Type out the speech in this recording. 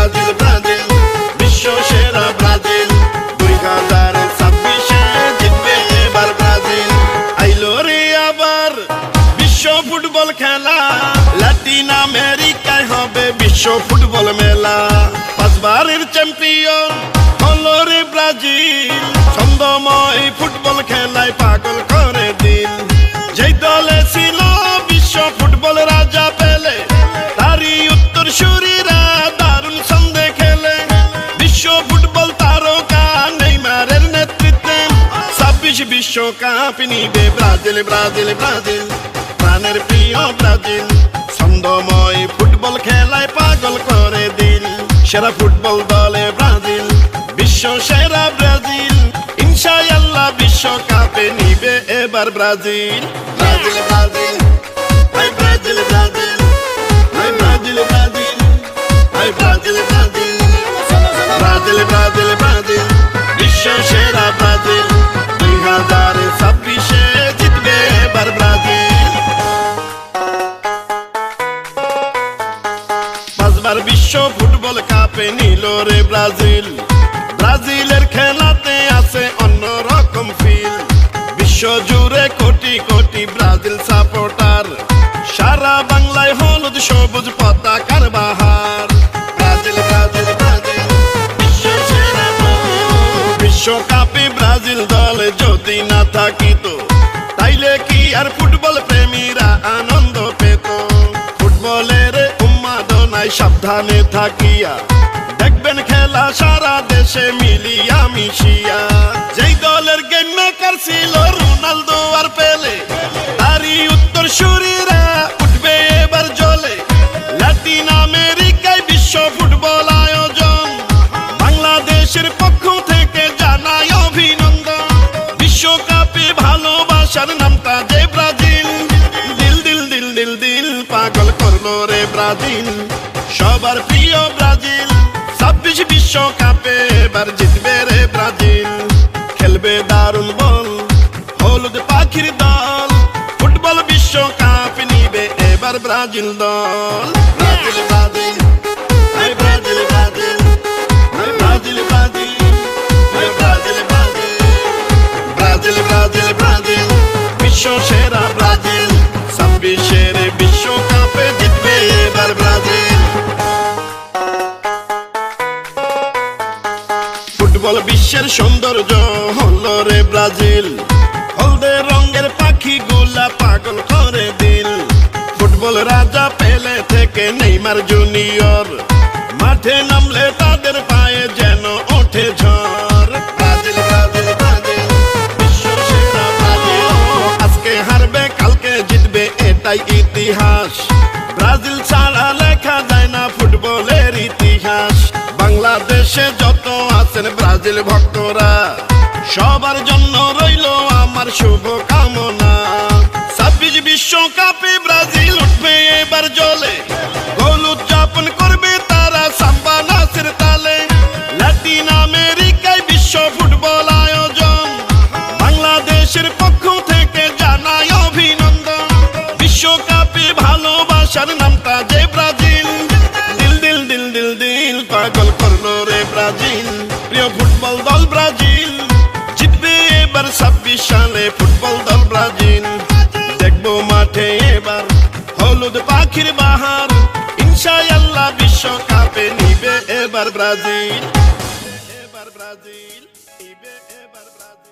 Brazil Brazil বিশ্ব সেরা Brazil 2026 জিতবে এবার ব্রাজিল। আইলো রে আবার বিশ্ব ফুটবল খেলা, লাতিন আমেরিকায় হবে বিশ্ব ফুটবল মেলা। 5 বারের চ্যাম্পিয়ন হলো রে ব্রাজিল, ছন্দময় ফুটবল খেলায় পাগল করে দিল। যেই দলে ছিল বিশ্ব ফুটবল রাজা পেলে, তারই উত্তর সুরীরা দারুণ ছন্দে খেলে। বিশ্ব ফুটবল তারকা নেইমারের নেতৃত্বে 26 বিশ্বকাপ নিবে ব্রাজিল ব্রাজিল ব্রাজিল, প্রাণের প্রিয় ব্রাজিল। ছন্দময় ফুটবল খেলায় পাগল করে দিল। সেরা ফুটবল দলে ব্রাজিল, বিশ্ব সেরা ব্রাজিল। ইনশাআল্লাহ বিশ্বকাপে নিবে এবার ব্রাজিল। ব্রাজিল ব্রাজিল হাই ব্রাজিল ব্রাজিল হাই ব্রাজিল ব্রাজিল হাই Brazil Brazil Brazil Brazil Brazil বিশ্ব সেরা ব্রাজিল। 2026 জিতবে এবার ব্রাজিল। 5 বার বিশ্ব ফুটবল কাপে নিল রে ব্রাজিল। ব্রাজিলের খেলাতে আছে অন্যরকম ফিল। বিশ্ব জুড়ে কোটি কোটি ব্রাজিল সাপোর্টার, সারা বাংলায় হলুদ সবুজ পতাকার বাহার। ব্রাজিল ব্রাজিল ব্রাজিল বিশ্ব সেরা ব্রাজিল। বিশ্বকাপে ব্রাজিল দলে যদি না থাকিত, তাইলে কি আর ফুটবল প্রেমীরা আনন্দ পেত? ফুটবলের উন্মাদনায় সাবধানে থাকিয়া দেখবেন খেলা সারা দেশে মিলিয়া মিশিয়া। যেই দলের গেম মেকার ছিল রোনালদো আর পেলে, তারই উত্তর সুরীরা উঠবে এবার জ্বলে। লাতিন আমেরিকায় বিশ্ব ফুটবল আয়োজন, বাংলাদেশের পক্ষ থেকে জানাই অভিনন্দন। বিশ্বকাপে ভালোবাসার নামটা যে ব্রাজিল, দিল দিল দিল দিল দিল পাগল করলো রে ব্রাজিল। সবার প্রিয় ব্রাজিল, 26 বিশ্বকাপে এবার জিতবে রে ব্রাজিল। খেলবে দারুণ বল হলুদ পাখির দল, ফুটবল বিশ্বকাপ নিবে এবার ব্রাজিল দল। ব্রাজিল ব্রাজিল হাই ব্রাজিল ব্রাজিল হাই ব্রাজিল ব্রাজিল হাই Brazil Brazil Brazil Brazil Brazil বিশ্ব সেরা ব্রাজিল। 26 বিশ্বকাপে জিতবে এবার ব্রাজিল। ফুটবল বিশ্বের সৌন্দর্য হলো রে ব্রাজিল। হলদে রঙের পাখি গুলা পাগল করে দিল। ফুটবল রাজা পেলে থেকে নেইমার জুনিয়র, মাঠে নামলে তাদের পায়ে যেন ওঠে ঝড়। ব্রাজিল ব্রাজিল ব্রাজিল বিশ্ব সেরা ব্রাজিল। আজকে হারবে কালকে জিতবে এটাই ইতিহাস। ব্রাজিল ছাড়া লেখা যায় না ফুটবলের ইতিহাস। বাংলাদেশে যত আছেন ব্রাজিল ভক্তরা, সবার জন্য রইল আমার শুভ কামনা। 26 বিশ্বকাপে ব্রাজিল উঠবে এবার জ্বলে, গোল উদযাপন করবে তারা সাম্বা নাচের তালে। লাতিন আমেরিকায় বিশ্ব ফুটবল আয়োজন, বাংলাদেশের পক্ষ থেকে জানাই অভিনন্দন। বিশ্বকাপে ভালোবাসার নামটা যে ব্রাজিল, দিল দিল দিল দিল দিল পাগল করলো রে ব্রাজিল। প্রিয় ফুটবল দল ব্রাজিল, জিতবে এবার 26 সালে ফুটবল দল ব্রাজিল। দেখবো মাঠে এবার হলুদ পাখির বাহার। ইনশাআল্লাহ বিশ্বকাপে নিবে এবার ব্রাজিল। এবার ব্রাজিল নিবে এবার ব্রাজিল।